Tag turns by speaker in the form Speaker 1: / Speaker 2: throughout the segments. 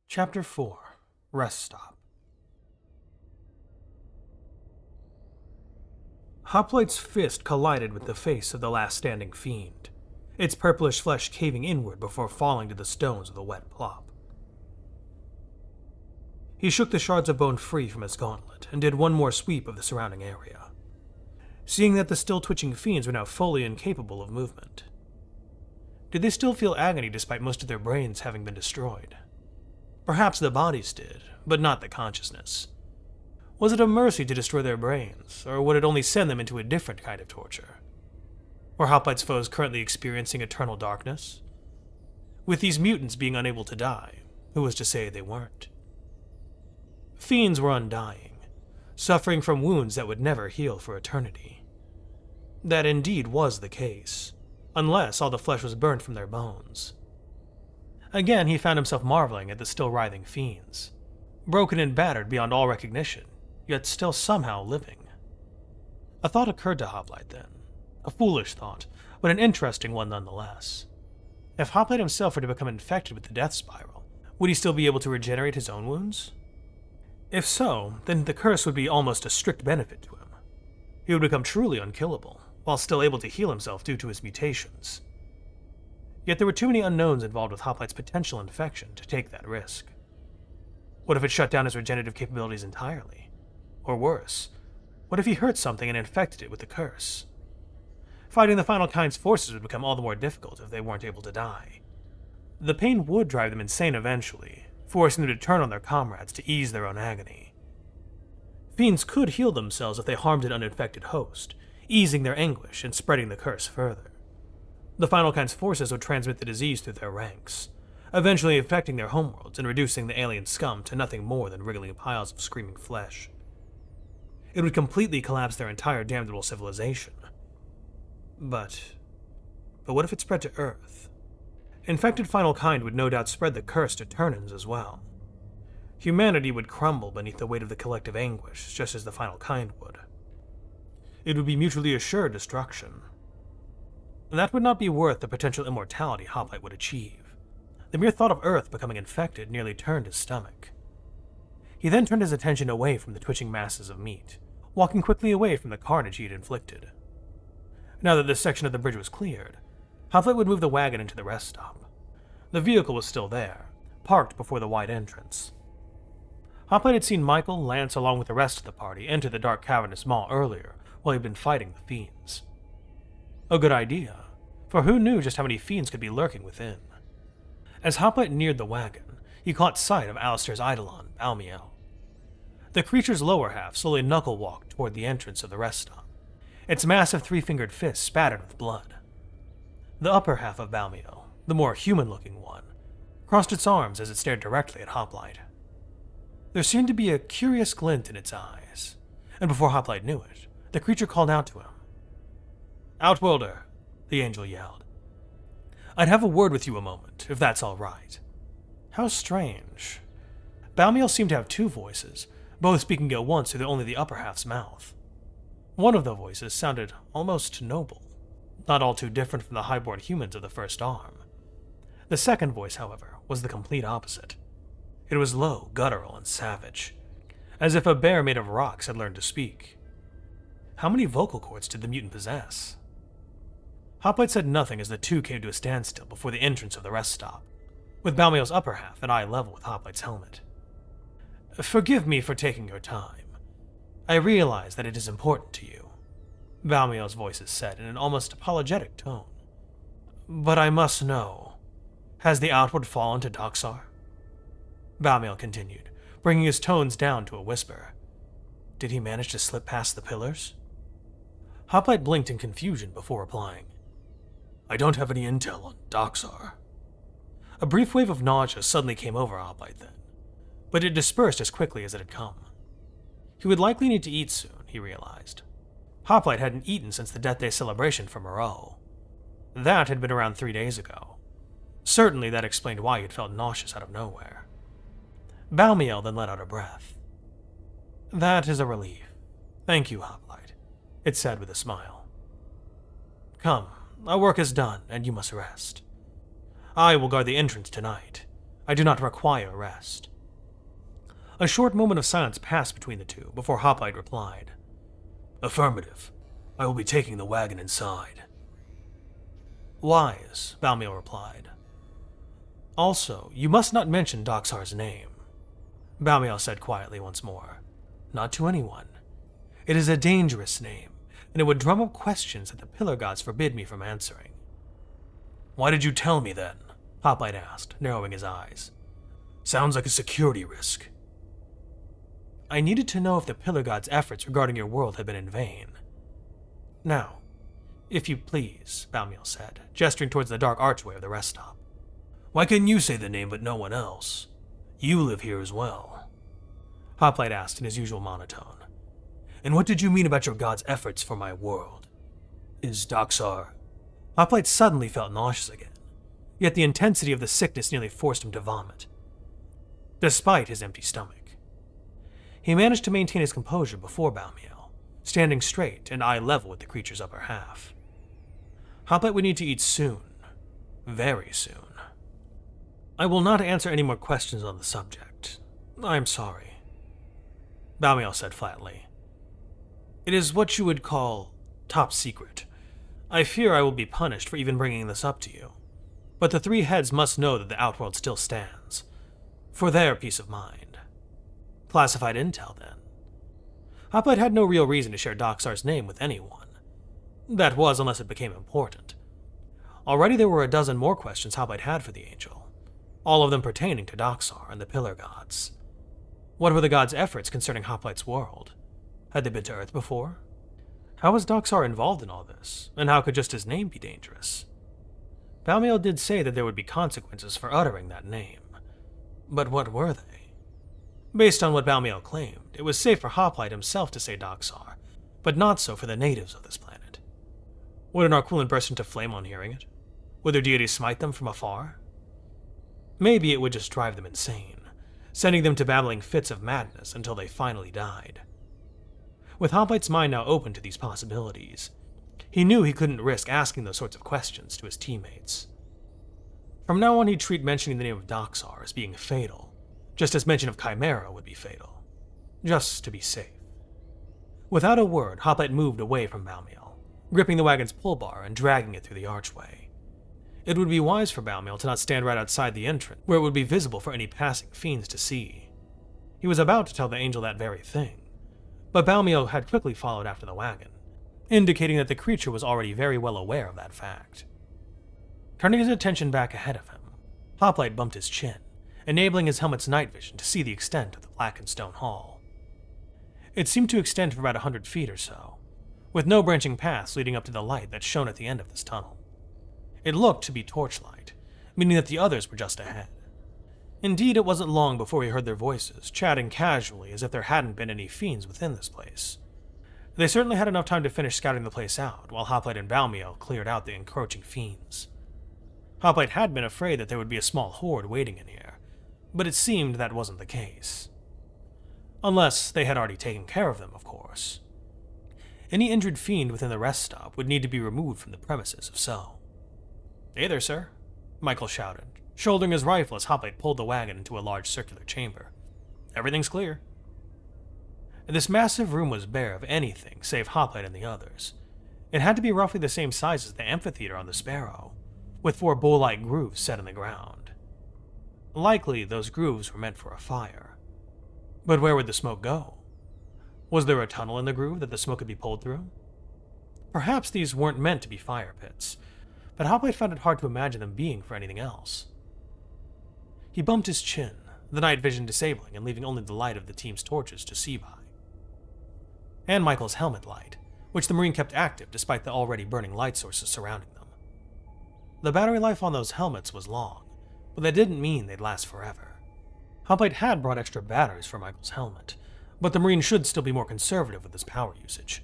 Speaker 1: Chapter 4 Rest Stop. Hoplite's fist collided with the face of the last standing fiend, its purplish flesh caving inward before falling to the stones with a wet plop. He shook the shards of bone free from his gauntlet and did one more sweep of the surrounding area, seeing that the still twitching fiends were now fully incapable of movement. Did they still feel agony despite most of their brains having been destroyed? Perhaps the bodies did, but not the consciousness. Was it a mercy to destroy their brains, or would it only send them into a different kind of torture? Were Hoplite's foes currently experiencing eternal darkness? With these mutants being unable to die, who was to say they weren't? Fiends were undying, suffering from wounds that would never heal for eternity. That indeed was the case, unless all the flesh was burned from their bones. Again, he found himself marveling at the still writhing fiends, broken and battered beyond all recognition, yet still somehow living. A thought occurred to Hoplite then, a foolish thought, but an interesting one nonetheless. If Hoplite himself were to become infected with the death spiral, would he still be able to regenerate his own wounds? If so, then the curse would be almost a strict benefit to him. He would become truly unkillable, while still able to heal himself due to his mutations. Yet there were too many unknowns involved with Hoplite's potential infection to take that risk. What if it shut down his regenerative capabilities entirely? Or worse, what if he hurt something and infected it with the curse? Fighting the Final Kind's forces would become all the more difficult if they weren't able to die. The pain would drive them insane eventually, forcing them to turn on their comrades to ease their own agony. Fiends could heal themselves if they harmed an uninfected host, easing their anguish and spreading the curse further. The Final Kind's forces would transmit the disease through their ranks, eventually affecting their homeworlds and reducing the alien scum to nothing more than wriggling piles of screaming flesh. It would completely collapse their entire damnable civilization. But what if it spread to Earth? Infected Final Kind would no doubt spread the curse to Turnans as well. Humanity would crumble beneath the weight of the collective anguish, just as the Final Kind would. It would be mutually assured destruction. That would not be worth the potential immortality Hoplite would achieve. The mere thought of Earth becoming infected nearly turned his stomach. He then turned his attention away from the twitching masses of meat, walking quickly away from the carnage he had inflicted. Now that this section of the bridge was cleared, Hoplite would move the wagon into the rest stop. The vehicle was still there, parked before the wide entrance. Hoplite had seen Michael, Lance, along with the rest of the party enter the dark cavernous maw earlier while he'd been fighting the fiends. A good idea, for who knew just how many fiends could be lurking within. As Hoplite neared the wagon, he caught sight of Alistair's eidolon, Balmiel. The creature's lower half slowly knuckle-walked toward the entrance of the rest stop, its massive three-fingered fist spattered with blood. The upper half of Balmiel, the more human-looking one, crossed its arms as it stared directly at Hoplite. There seemed to be a curious glint in its eyes, and before Hoplite knew it, the creature called out to him. "Outworlder," the angel yelled. "I'd have a word with you a moment, if that's all right." How strange. Balmiel seemed to have two voices, both speaking at once through only the upper half's mouth. One of the voices sounded almost noble, not all too different from the highborn humans of the first arm. The second voice, however, was the complete opposite. It was low, guttural, and savage, as if a bear made of rocks had learned to speak. How many vocal cords did the mutant possess? Hoplite said nothing as the two came to a standstill before the entrance of the rest stop, with Balmiel's upper half at eye level with Hoplite's helmet. "Forgive me for taking your time. I realize that it is important to you," Balmiel's voice said in an almost apologetic tone. "But I must know, has the Outward fallen to Doxar?" Balmiel continued, bringing his tones down to a whisper. "Did he manage to slip past the pillars?" Hoplite blinked in confusion before replying. "I don't have any intel on Doxar." A brief wave of nausea suddenly came over Hoplite then, but it dispersed as quickly as it had come. He would likely need to eat soon, he realized. Hoplite hadn't eaten since the Death Day celebration for Moreau. That had been around 3 days ago. Certainly that explained why he had felt nauseous out of nowhere. Balmiel then let out a breath. "That is a relief. Thank you, Hoplite," it said with a smile. "Come, our work is done, and you must rest. I will guard the entrance tonight. I do not require rest." A short moment of silence passed between the two before Hoplite replied, "Affirmative. I will be taking the wagon inside." "Wise," Balmiel replied. "Also, you must not mention Doxar's name," Balmiel said quietly once more. "Not to anyone. It is a dangerous name, and it would drum up questions that the Pillar Gods forbid me from answering." "Why did you tell me then?" Hoplite asked, narrowing his eyes. "Sounds like a security risk." "I needed to know if the Pillar Gods' efforts regarding your world had been in vain. Now, if you please," Balmiel said, gesturing towards the dark archway of the rest stop. "Why can you say the name but no one else? You live here as well," Hoplite asked in his usual monotone. "And what did you mean about your god's efforts for my world? Is Doxar—" Hoplite suddenly felt nauseous again, yet the intensity of the sickness nearly forced him to vomit. Despite his empty stomach, he managed to maintain his composure before Balmiel, standing straight and eye level with the creature's upper half. Hoplite would need to eat soon, very soon. "I will not answer any more questions on the subject. I am sorry," Balmiel said flatly. "It is what you would call top secret. I fear I will be punished for even bringing this up to you, but the three heads must know that the Outworld still stands, for their peace of mind." Classified intel, then. Hoplite had no real reason to share Doxar's name with anyone. That was, unless it became important. Already there were a dozen more questions Hoplite had for the Angel, all of them pertaining to Doxar and the Pillar Gods. What were the gods' efforts concerning Hoplite's world? Had they been to Earth before? How was Doxar involved in all this, and how could just his name be dangerous? Balmiel did say that there would be consequences for uttering that name, but what were they? Based on what Balmiel claimed, it was safe for Hoplite himself to say Doxar, but not so for the natives of this planet. Would an Arquillan burst into flame on hearing it? Would their deities smite them from afar? Maybe it would just drive them insane, sending them to babbling fits of madness until they finally died. With Hoplite's mind now open to these possibilities, he knew he couldn't risk asking those sorts of questions to his teammates. From now on, he'd treat mentioning the name of Doxar as being fatal, just as mention of Chimera would be fatal, just to be safe. Without a word, Hoplite moved away from Balmiel, gripping the wagon's pull bar and dragging it through the archway. It would be wise for Balmiel to not stand right outside the entrance, where it would be visible for any passing fiends to see. He was about to tell the Angel that very thing, but Balmiel had quickly followed after the wagon, indicating that the creature was already very well aware of that fact. Turning his attention back ahead of him, Hoplite bumped his chin, enabling his helmet's night vision to see the extent of the blackened stone hall. It seemed to extend for about 100 feet or so, with no branching paths leading up to the light that shone at the end of this tunnel. It looked to be torchlight, meaning that the others were just ahead. Indeed, it wasn't long before he heard their voices, chatting casually as if there hadn't been any fiends within this place. They certainly had enough time to finish scouting the place out, while Hoplite and Balmiel cleared out the encroaching fiends. Hoplite had been afraid that there would be a small horde waiting in here, but it seemed that wasn't the case. Unless they had already taken care of them, of course. Any injured fiend within the rest stop would need to be removed from the premises if so. "Hey there, sir," Michael shouted, shouldering his rifle as Hoplite pulled the wagon into a large circular chamber. "Everything's clear." This massive room was bare of anything save Hoplite and the others. It had to be roughly the same size as the amphitheater on the Sparrow, with 4 bowl-like grooves set in the ground. Likely, those grooves were meant for a fire. But where would the smoke go? Was there a tunnel in the groove that the smoke could be pulled through? Perhaps these weren't meant to be fire pits, but Hoplite found it hard to imagine them being for anything else. He bumped his chin, the night vision disabling and leaving only the light of the team's torches to see by. And Michael's helmet light, which the Marine kept active despite the already burning light sources surrounding them. The battery life on those helmets was long, but that didn't mean they'd last forever. Hoplite had brought extra batteries for Michael's helmet, but the Marine should still be more conservative with his power usage.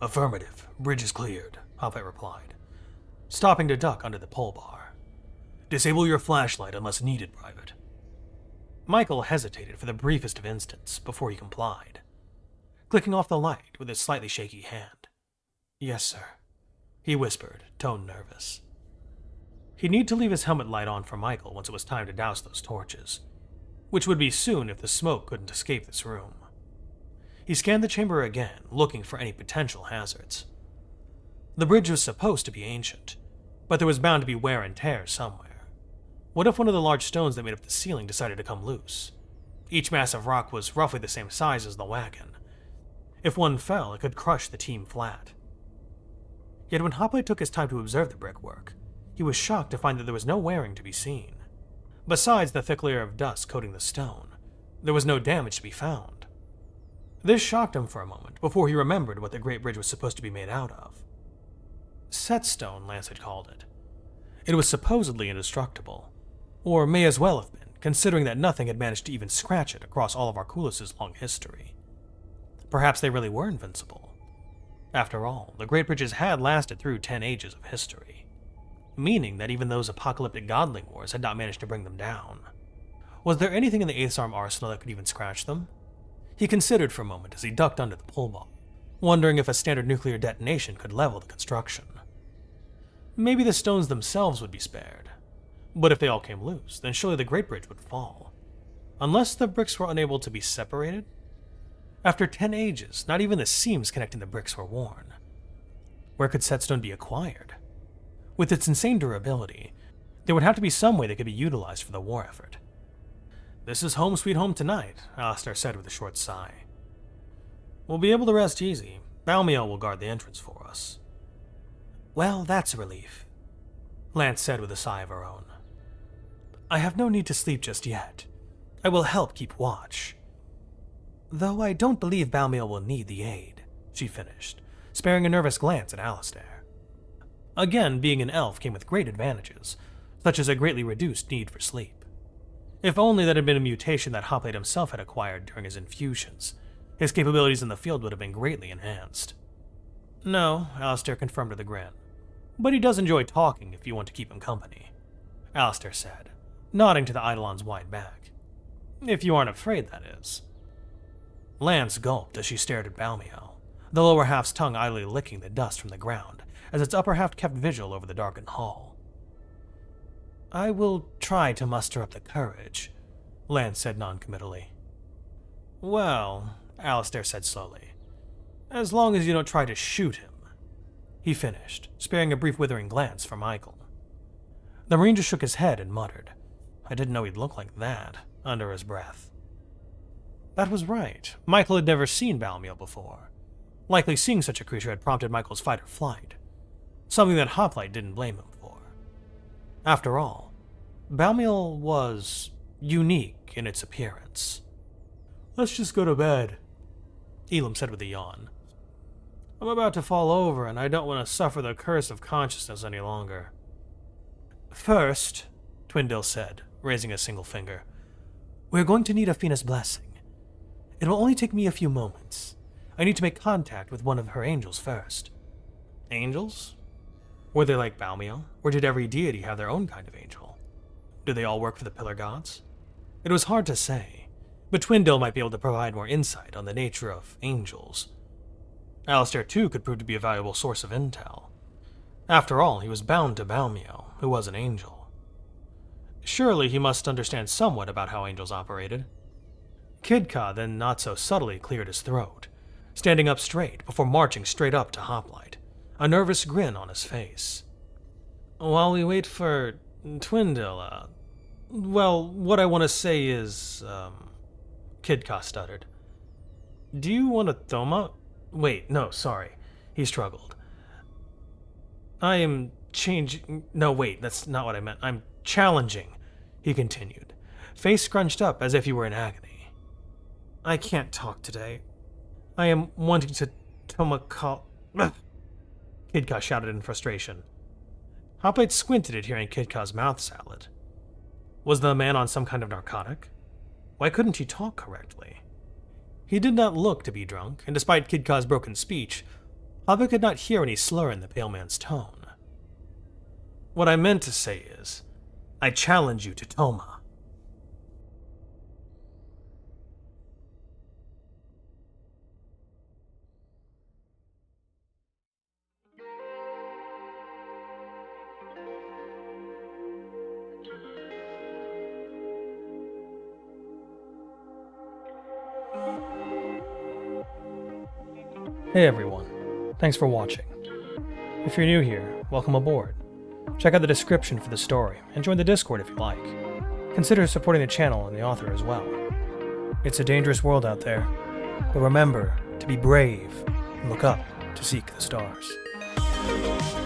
Speaker 1: "Affirmative. Bridge is cleared," Hoplite replied, stopping to duck under the pole bar. "Disable your flashlight unless needed, Private." Michael hesitated for the briefest of instants before he complied, clicking off the light with his slightly shaky hand. "Yes, sir," he whispered, tone nervous. He'd need to leave his helmet light on for Michael once it was time to douse those torches, which would be soon if the smoke couldn't escape this room. He scanned the chamber again, looking for any potential hazards. The bridge was supposed to be ancient, but there was bound to be wear and tear somewhere. What if one of the large stones that made up the ceiling decided to come loose? Each mass of rock was roughly the same size as the wagon. If one fell, it could crush the team flat. Yet when Hoplite took his time to observe the brickwork, he was shocked to find that there was no wearing to be seen. Besides the thick layer of dust coating the stone, there was no damage to be found. This shocked him for a moment before he remembered what the Great Bridge was supposed to be made out of. Setstone, Lance had called it. It was supposedly indestructible, or may as well have been, considering that nothing had managed to even scratch it across all of Arculus's long history. Perhaps they really were invincible. After all, the Great Bridges had lasted through 10 ages of history, meaning that even those apocalyptic godling wars had not managed to bring them down. Was there anything in the Eighth Arm arsenal that could even scratch them? He considered for a moment as he ducked under the pole ball, wondering if a standard nuclear detonation could level the construction. Maybe the stones themselves would be spared, but if they all came loose, then surely the Great Bridge would fall. Unless the bricks were unable to be separated? After 10 ages, not even the seams connecting the bricks were worn. Where could Setstone be acquired? With its insane durability, there would have to be some way that could be utilized for the war effort. "This is home sweet home tonight," Alistair said with a short sigh. "We'll be able to rest easy. Balmiel will guard the entrance for us." "Well, that's a relief," Lance said with a sigh of her own. "I have no need to sleep just yet. I will help keep watch. Though I don't believe Balmiel will need the aid," she finished, sparing a nervous glance at Alistair. Again, being an elf came with great advantages, such as a greatly reduced need for sleep. If only that had been a mutation that Hoplite himself had acquired during his infusions, his capabilities in the field would have been greatly enhanced. "No," Alistair confirmed with a grin. "But he does enjoy talking if you want to keep him company," Alistair said, nodding to the Eidolon's wide back. "If you aren't afraid, that is." Lance gulped as she stared at Balmiel, the lower half's tongue idly licking the dust from the ground as its upper half kept vigil over the darkened hall. "I will try to muster up the courage," Lance said noncommittally. "Well," Alistair said slowly, "as long as you don't try to shoot him," he finished, sparing a brief withering glance for Michael. The Marine just shook his head and muttered, "I didn't know he'd look like that," under his breath. That was right. Michael had never seen Balmiel before. Likely seeing such a creature had prompted Michael's fight or flight, something that Hoplite didn't blame him for. After all, Balmiel was unique in its appearance. "Let's just go to bed," Elam said with a yawn. "I'm about to fall over, and I don't want to suffer the curse of consciousness any longer." "First," Twindale said, raising a single finger, "we're going to need Afina's blessing. It will only take me a few moments. I need to make contact with one of her angels first." "Angels? Were they like Balmiel, or did every deity have their own kind of angel? Did they all work for the Pillar Gods?" It was hard to say, but Twindale might be able to provide more insight on the nature of angels. Alistair, too, could prove to be a valuable source of intel. After all, he was bound to Balmiel, who was an angel. Surely he must understand somewhat about how angels operated. Kidka then not so subtly cleared his throat, standing up straight before marching straight up to Hoplite, a nervous grin on his face. "While we wait for Twindale, well, what I want to say is, Kidka stuttered. "Do you want a Thoma? Wait, no, sorry," he struggled. "I am changing. No, wait, that's not what I meant. I'm challenging," he continued, face scrunched up as if he were in agony. "I can't talk today. I am wanting to Tomaka." Kidka shouted in frustration. Hoplite squinted at hearing Kidka's mouth salad. Was the man on some kind of narcotic? Why couldn't he talk correctly? He did not look to be drunk, and despite Kidka's broken speech, Hoplite could not hear any slur in the pale man's tone. "What I meant to say is, I challenge you to Toma." Hey everyone, thanks for watching. If you're new here, welcome aboard. Check out the description for the story, and join the Discord if you like. Consider supporting the channel and the author as well. It's a dangerous world out there, but remember to be brave and look up to seek the stars.